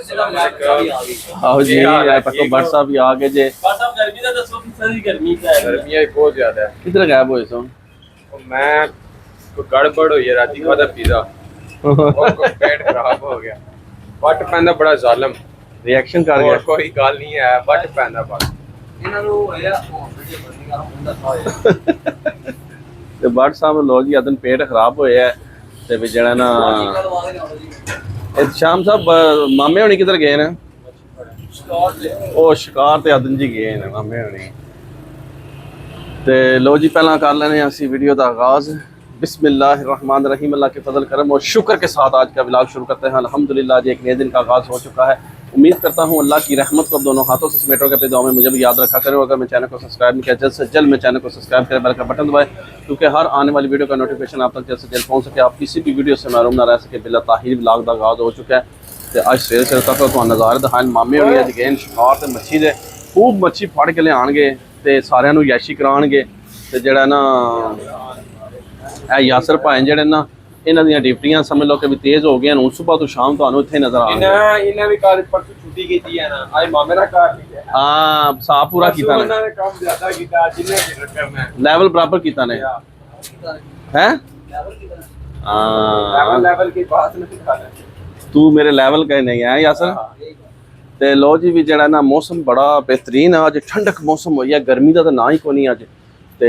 आओ जी पक्को बट साहब भी आ गए जे। गर्मी का दसो किस गर्मी का है? गर्मी बहुत ज्यादा है। किधर गायब हुए सो? मैं तो गड़बड़ हुई है राती खादा पिज़्ज़ा पेट खराब हो गया। बट पैंदा बड़ा जालिम रिएक्शन कर गया। कोई गल नहीं है बट पैंदा बस ते बट साहब लो जी अदन पेट खराब होया है ते भी जड़ा ना शाम साहब मामे होनी किधर गए ने? ओ शिकार ते अदन जी गए ने मामे होनी। ते लो जी पहला कर लेने असी वीडियो का आगाज। बिस्मिल्लाहिर्रहमानिर्रहीम। अल्लाह के फजल करम और शुक्र के साथ आज का व्लॉग शुरू करते हैं। अल्हम्दुलिल्लाह आज एक नए दिन का आगाज़ हो चुका है। उम्मीद करता हूँ अल्लाह की रहमत को दोनों हाथों से समेटो के अपने दुआ में मुझे भी याद रखा करें। अगर मैं चैनल को सब्सक्राइब नहीं किया जल्द से जल्द मैं चैनल को सब्सक्राइब करें, बेल का बटन दबाएं क्योंकि हर आने वाली वीडियो का नोटिफिकेशन आप तक जल्द से जल्द पहुँच सके, आप किसी भी वीडियो से महरूम ना रह सके। बिला ताहिर व्लॉग का आगाज़ हो चुका है। तो आज सवेरे सवेरे तक तो नज़ारे दिखाए मामे होनी अज गए शिकार ते मच्छी दे खूब मच्छी फड़ के लिआणगे ते सारिਆਂ ਨੂੰ याशी कराणगे ते जड़ा ना यासर भाई जड़े ना इन्हां दी ड्यूटियां समझ लो कि भी तेज हो गई। सुबह तो शाम तो इत्थे नजर आ इन्हें भी कल परसों छुट्टी की है ना आज मामे ना कार की हां साफ पूरा कीता ने काम ज्यादा कीता जिन्ने करना लेवल बराबर कीता ने हैं हां लेवल की बात नहीं खाना तू मेरे लेवल का नहीं है यासर। ते लो जी भी जड़ा ना मौसम बड़ा बेहतरीन है। अज ठंडक मौसम हो गया, गर्मी का तो ना ही को नहीं अज ते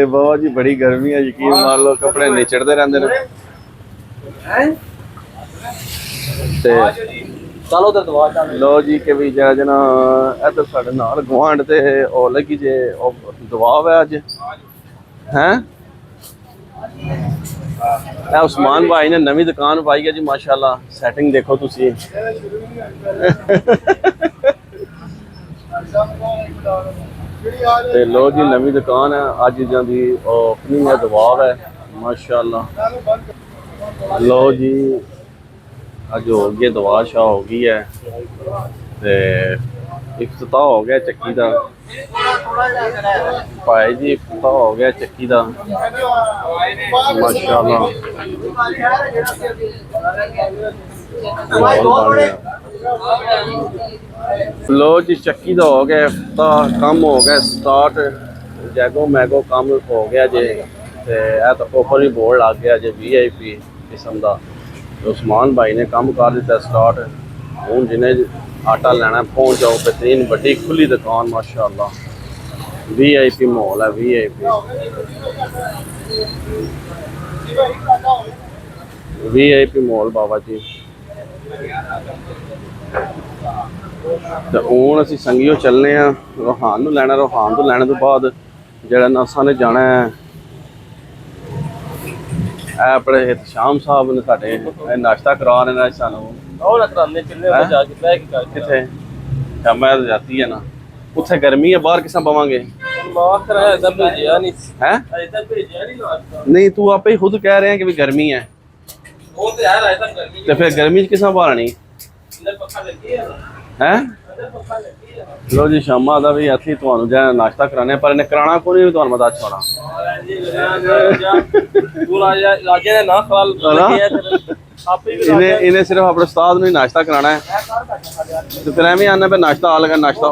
बहुत जी बड़ी गर्मी है। यकीन मान लो कपड़े निचड़ते रहते हैं। लो जी के भी जरा जना इधर साढ़े नाल गुआंढ ते ओ लगी जे दुआ है अज हैं। उस्मान भाई ने नवी दुकान पाई है जी माशाल्लाह। सैटिंग देखो तुसी ते लो जी नवी दुकान है अज जी ओपनिंग है दुआ है माशाल्लाह। लो जी अज हो गई दुआ शाह हो गई है ते इफ्तिताह हो गया चक्की का भाई जी इफ्तिताह हो गया चक्की का माशाल्लाह। लो जी चक्की का हो गया इफ्तिताह कम हो गया स्टार्ट जैगो मैगो कम हो गया जे तो ऊपर भी बोर्ड लग गया जे VIP किस्म का। उस्मान भाई ने काम कर दिता स्टार्ट। हूँ जिन्हें आटा लेना पहुँच जाओ बेहतरीन बड़ी खुली दुकान माशाल्लाह। VIP माहौल है VIP माहौल बाबा जी। तो हूँ असी संगियो चलने रोहान नूं लैना। रोहान तो लैने तो बाद जड़ा ना असां ने जाना है अपने शाम साहब ने साडे नाश्ता करा रहे सानू किथे मैं तो जाती है ना उत्थे गर्मी है बाहर किस बवांगे नहीं तू आपे ही खुद कह रहे हैं कि भी गर्मी है तो फिर गर्मी किस भालनी है। लो जी शामा का भी असी तुहानू जाना नाश्ता कराने पर इन्हें कराना को नहीं तुहानू मैं दस छोड़ा इन्हें सिर्फ अपने उस्ताद ने नाश्ता कराना है तो फिर एवं आना पे नाश्ता आ लगा नाश्ता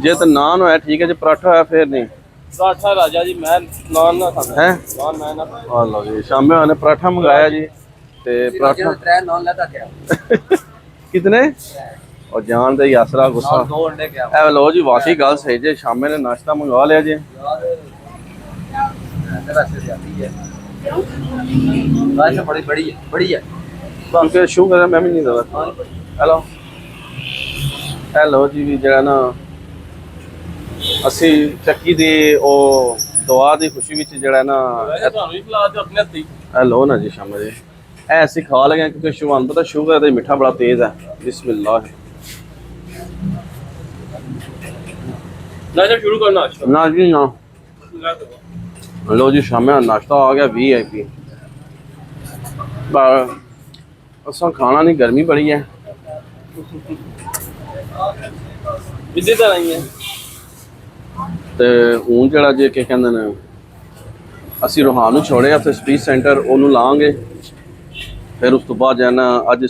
जे तो नान होया ठीक है, जो पराठा होया फिर नहीं पराठा राजा जी मैं नान ना खाता है। नान मैं ना लो जी शामे उन्होंने पराठा मंगाया जी ते पराठा कितने और जान दे यासरा गुस्सा ए लो जी वाकई गल सही जे शामे ने नाश्ता मंगवा लिया जी तो शू कर मैं भी नहीं दता। हेलो हेलो जी भी जरा ना असी चक्की दी ओ दुआ दी खुशी विच जड़ा ना हेलो ना जी शाम जी ऐसे खा लगे क्योंकि शुभान पता शुगर है मीठा बड़ा तेज है। बिस्मिल्लाह शुरू करना ना जी ना। लो जी शाम नाश्ता आ गया VIP असा खाना नहीं गर्मी बड़ी है ਤੇ ਹੁਣ ਜਿਹੜਾ ਜੇ ਕੀ ਕਹਿੰਦੇ ਨੇ ਅਸੀਂ ਰੋਹਾਨ ਨੂੰ ਛੋੜਿਆ ਉੱਥੇ ਸਪੀਚ ਸੈਂਟਰ, ਉਹਨੂੰ ਲਾਂਗੇ। ਫਿਰ ਉਸ ਤੋਂ ਬਾਅਦ ਜਾਣਾ ਅੱਜ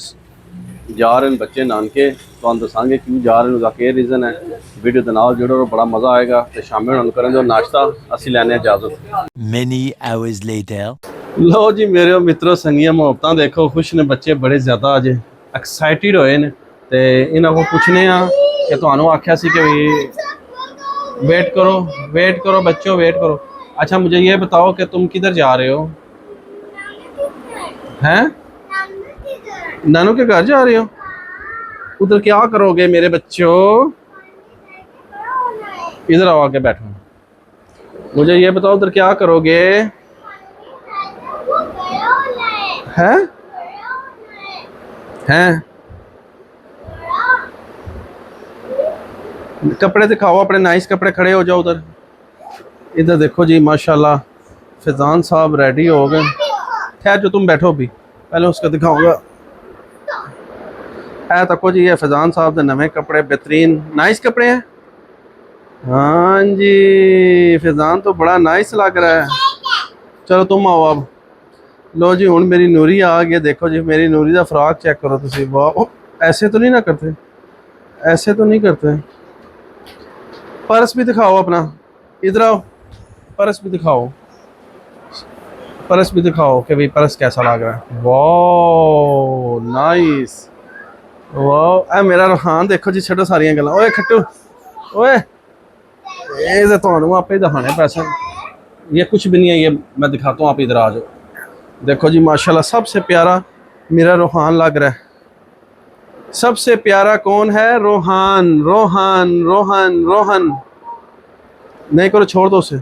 ਜਾ ਰਹੇ ਨੇ ਬੱਚੇ ਨਾਨਕੇ, ਤੁਹਾਨੂੰ ਦੱਸਾਂਗੇ ਕਿਉਂ ਜਾ ਰਹੇ ਨੇ, ਉਹਦਾ ਕੀ ਰੀਜ਼ਨ ਹੈ। ਵੀਡੀਓ ਦੇ ਨਾਲ ਜੁੜੋ, ਬੜਾ ਮਜ਼ਾ ਆਏਗਾ। ਤੇ ਸ਼ਾਮੀ ਉਹਨਾਂ ਨੂੰ ਕਰਾਂਗੇ ਨਾਸ਼ਤਾ, ਅਸੀਂ ਲੈਣੇ ਇਜਾਜ਼ਤ। Many hours later. ਲਓ ਜੀ ਮੇਰੇ ਮਿੱਤਰੋ, ਸੰਗੀਆਂ ਮੁਹੱਬਤਾਂ ਦੇਖੋ, ਖੁਸ਼ ਨੇ ਬੱਚੇ ਬੜੇ ਜ਼ਿਆਦਾ, ਅੱਜ ਐਕਸਾਈਟਿਡ ਹੋਏ ਨੇ। ਤੇ ਇਹਨਾਂ ਕੋਲ ਪੁੱਛਨੇ ਆ ਕਿ ਤੁਹਾਨੂੰ ਆਖਿਆ ਸੀ कि वेट करो बच्चों, वेट करो। अच्छा मुझे ये बताओ कि तुम किधर जा रहे हो? हैं? नानू के घर जा रहे हो? उधर क्या करोगे मेरे बच्चों? इधर आओ, आके बैठो। मुझे ये बताओ उधर क्या करोगे? हैं? हैं? कपड़े दिखाओ अपने, नाइस कपड़े, खड़े हो जाओ उधर। इधर देखो जी माशाल्लाह फैजान साहब रेडी हो गए। खैर जो तुम बैठो भी, पहले उसका दिखाऊंगा। है तको जी, ये फैजान साहब के नवे कपड़े, बेहतरीन नाइस कपड़े हैं। हाँ जी फैजान तो बड़ा नाइस लग रहा है। चलो तुम आओ अब। लो जी हूँ मेरी नूरी आ गई। देखो जी मेरी नूरी का फ्राक चेक करो तुम। वाह, ऐसे तो नहीं ना करते, ऐसे तो नहीं करते। पर्स भी दिखाओ अपना, इधर आओ, पर्स भी दिखाओ, पर्स भी दिखाओ कि भाई पर्स कैसा लग रहा है। वाह नाइस, वाह। मेरा रोहान देखो जी, छड्डो सारियां गल्लां। ओए खट्टू, ओए ये तो तुहानू आपे दिखाने पैसे, ये कुछ भी नहीं है, ये मैं दिखाता हूँ, आप इधर आ जाओ। देखो जी माशाल्लाह सबसे प्यारा मेरा रोहान लग रहा है। सबसे प्यारा कौन है? रोहान, रोहान, रोहान, रोहन। नहीं करो, छोड़ दो उसे।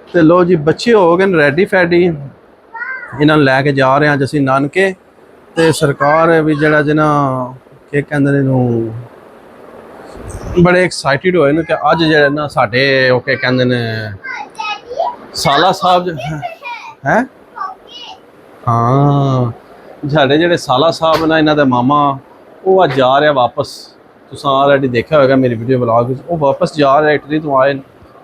तो लो जी बच्चे हो गए रेडी फैडी, इन्होंने लैके जा रहे हैं असीं नानके। तो सरकार भी जरा जना के कहंदे ने बड़े एक्साइटेड होए कि अज जो ना साडे ओ के कहंदे ने साला साहब है। हाँ साढ़े जेडे साला साहब ना, इन्हों के मामा, वो अज जा रहा वापस। तुसां ऑलरेडी देखा होगा मेरी वीडियो ब्लॉग, वो वापस जा रहा इटली तो आए,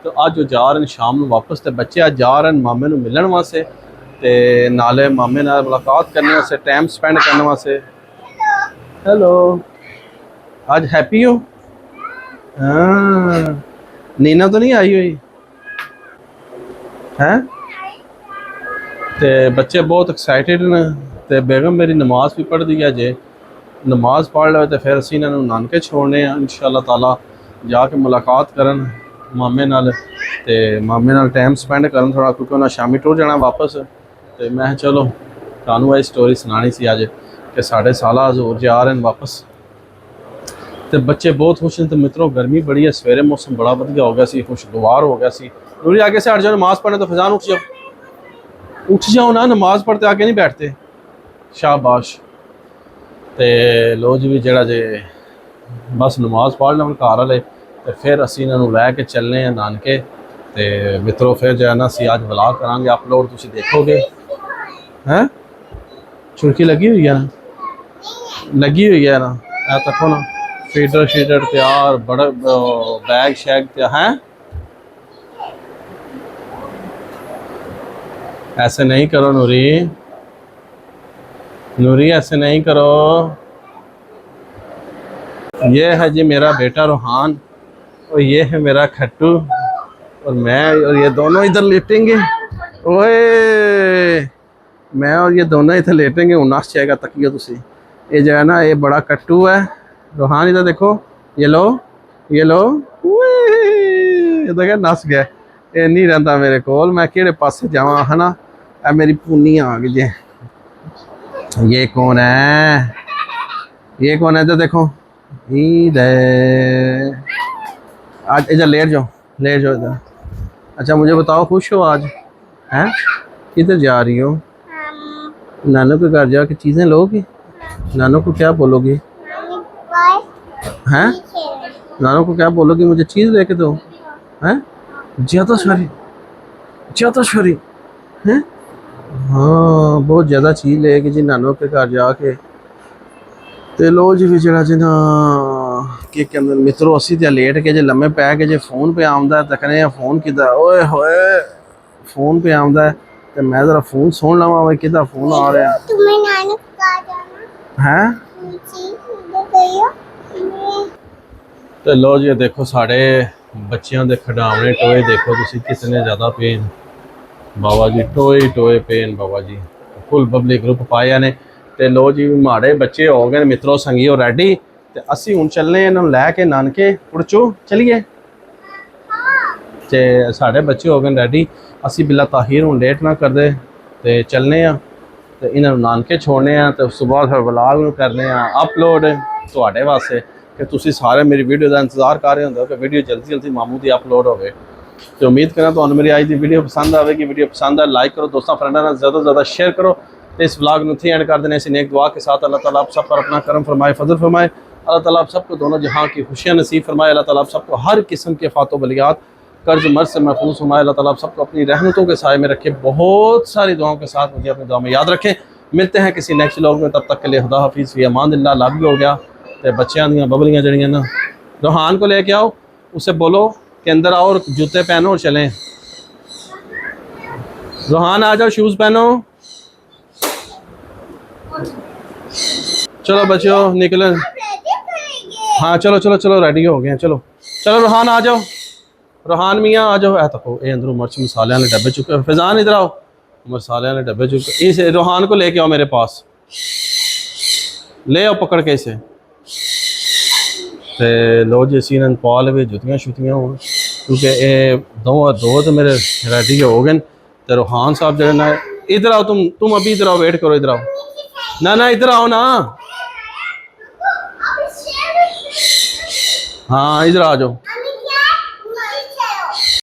तो अज वो जा रहे हैं शाम को वापस। तो बच्चे अज जा रहे हैं मामे नूं मिलण वास्ते, ते नाले मामे नाल मुलाकात करने वास्ते, टाइम स्पेंड करने वास्ते। हेलो, आज हैप्पी हो? हाँ, नीना तो नहीं आई हुई है? ते बच्चे बहुत एक्साइटेड ने। ते बेगम मेरी नमाज भी पढ़ दी है जे, नमाज पढ़ लो तो फिर असीं इन्हां नूं नानके छोड़ने इंशाअल्लाह ताला, जाके मुलाकात करन मामे नाल, ते मामे नाल टाइम स्पेंड करन थोड़ा, क्योंकि उन्हें शामी टुर जाना वापस। तो मैं चलो तुहानूं ये स्टोरी सुनानी सी अज कि साढ़े साला हजूर जा रहे हैं वापस। तो बच्चे बहुत खुश हैं। तो मित्रों गर्मी बड़ी है, सवेरे मौसम बड़ा वधिया हो गया सी, खुशगवार हो गया सी। नूरी आगे से हट जाओ, नमाज पढ़ने। तो फैजान उठ जाओ, उठ जाओ ना, नमाज पढ़ते आगे नहीं बैठते। शाबाश। तो लो जी भी जरा जे बस नमाज पढ़ लें घर वाले, तो फिर असीं इन्हां नूं लैके चलने हैं नानके। तो मित्रों फिर जो है ना असीं अज व्लॉग करांगे अपलोड, तुसीं देखोगे। हैं चुरकी लगी हुई है ना, लगी हुई है ना, तको ना फीडर शीडर तैयार, बड़ा बैग शैग तैयार हैं। ऐसे नहीं करो नूरी, नूरी ऐसे नहीं करो। ये है जी मेरा बेटा रोहान, और ये है मेरा खट्टू, और मैं और ये दोनों इधर लेटेंगे। ओए मैं और ये दोनों इधर लेटेंगे। उन्नास जाएगा तकियो तुसी। ये जो है ना, ये बड़ा कट्टू है। रोहान इधर देखो, ये लो, ये लो। ये देखो नस गया, ये नहीं रहता मेरे कोल। मैं किहड़े पासे जावां, है ना। मेरी पूनी आ गई जी। ये कौन है? ये कौन है? इधर देखो, इधर आज इधर लेट जाओ, लेट जाओ इधर। अच्छा मुझे बताओ, खुश हो आज? हैं किधर जा रही हो? नानू के घर जाके चीज़ें लोगी? नानू को क्या बोलोगी? हैं नानू को क्या बोलोगी? मुझे चीज़ लेके दो। हैं ज़्यादा सारी, ज़्यादा सारी हैं? हाँ बहुत ज़्यादा चीज़ लेगी जी नानू के घर जाके। तो लो जी भी जरा जी ना ਕਿ ਕਹਿੰਦੇ ਮਿੱਤਰੋ ਅਸੀਂ ਤੇ ਲੇਟ ਕੇ ਜੇ ਲੰਮੇ ਪੈ ਕੇ ਜੇ ਫੋਨ पे ਆਉਂਦਾ ਤਾਂ ਕਹਿੰਦੇ ਆ ਫੋਨ ਕਿਦਾ ਓਏ ਹੋਏ ਫੋਨ पे ਆਉਂਦਾ ਹੈ ਤੇ ਮੈਂ ਜ਼ਰਾ ਫੋਨ ਸੁਣ ਲਵਾਂ ਵੇ ਕਿਦਾ ਫੋਨ ਆ ਰਿਹਾ तुम्हें नानक कहा जाना ਹੈ जी इधर गयो ਤੇ ਲੋ ਜੀ ਇਹ ਦੇਖੋ ਸਾਡੇ ਬੱਚਿਆਂ ਦੇ ਖਿਡਾਉਣੇ ਟੋਏ ਦੇਖੋ ਤੁਸੀਂ ਕਿਤਨੇ ਜ਼ਿਆਦਾ ਪਏ ਨੇ ਬਾਬਾ ਜੀ ਟੋਏ ਟੋਏ ਪਏ ਨੇ ਬਾਬਾ ਜੀ ਫੁੱਲ ਬਬਲੀ ਗਰੁੱਪ ਪਾਇਆ ਨੇ ਤੇ ਲੋ ਜੀ ਮਾੜੇ ਬੱਚੇ ਹੋ ਗਏ ਨੇ ਮਿੱਤਰੋ ਸੰਗੀਓ ਰੈਡੀ ਤੇ ਅਸੀਂ ਹੁਣ ਚੱਲਨੇ ਇਹਨਾਂ ਨੂੰ ਲੈ ਕੇ ਨਾਨਕੇ ਪੁਰਚੋ ਚਲੀਏ ਤੇ ਸਾਡੇ ਬੱਚੇ ਹੋ ਗਏ ਰੈਡੀ ਅਸੀਂ ਬਿਲਾ ਤਾਹੀਰ ਹੁਣ ਲੇਟ ਨਾ ਕਰਦੇ ਤੇ ਚੱਲਨੇ ਆ ਤੇ ਇਹਨਾਂ ਨੂੰ ਨਾਨਕੇ ਛੋੜਨੇ ਆ ਤੇ ਉਸ ਤੋਂ ਬਾਅਦ ਫਿਰ ਵਲੌਗ ਨੂੰ ਕਰਨੇ ਆ ਅਪਲੋਡ ਤੁਹਾਡੇ ਵਾਸਤੇ ਕਿ ਤੁਸੀਂ ਸਾਰੇ ਮੇਰੀ ਵੀਡੀਓ ਦਾ ਇੰਤਜ਼ਾਰ ਕਰ ਰਹੇ ਹੁੰਦੇ ਹੋ ਕਿ ਵੀਡੀਓ ਜਲਦੀ ਜਲਦੀ ਮਾਮੂ ਦੀ ਅਪਲੋਡ ਹੋਵੇ ਤੇ ਉਮੀਦ ਕਰਾਂ ਤੁਹਾਨੂੰ ਮੇਰੀ ਅੱਜ ਦੀ ਵੀਡੀਓ ਪਸੰਦ ਆਵੇਗੀ ਵੀਡੀਓ पसंद है लाइक करो दोस्तों फ्रेंडों ਨਾਲ ज़्यादा से ज़्यादा शेयर करो तो इस व्लॉग में एंड कर देने से नेक दुआ के साथ अल्लाह ताला आप सब पर अपना करम फरमाए फजल फरमाए अल्लाह ताला आप सबको दोनों जहां की खुशियां नसीब फरमाए अल्लाह ताला आप सबको हर किस्म के फातो बलियात कर्ज मर्ज से महफूज फरमाए अल्लाह ताला आप सबको अपनी रहमतों के साए में रखे बहुत सारी दुआओं के साथ मुझे अपनी दुआ में याद रखें मिलते हैं किसी नेक्स्ट व्लॉग में तब तक के लिए खुदा हाफिज़ फ़ी अमानिल्लाह लाभ भी हो गया तो बच्चों दी बबलियाँ जड़ियाँ ना रोहान को लेके आओ उसे बोलो कि अंदर आओ और जूते पहनो और चलें रोहान आ जाओ शूज़ पहनो चलो बच्चों निकले हाँ चलो चलो चलो रेडी हो गए हैं चलो चलो रोहान आ जाओ रोहान मियाँ आ जाओ तको ये अंदरों मिर्च मसाले वाले डब्बे चुके फैजान इधर आओ मसाले वाले डब्बे चुके इस रोहान को लेके आओ मेरे पास ले आओ पकड़ के इसे ते लो जी असी इन्होंने पा लवे जुतियाँ शुतियाँ हो क्योंकि ये दो तो मेरे रेडी हो गए तो रोहान साहब जो ना इधर आओ तुम अभी इधर आओ वेट करो इधर आओ ना इधर आओ ना हाँ इधर आ जाओ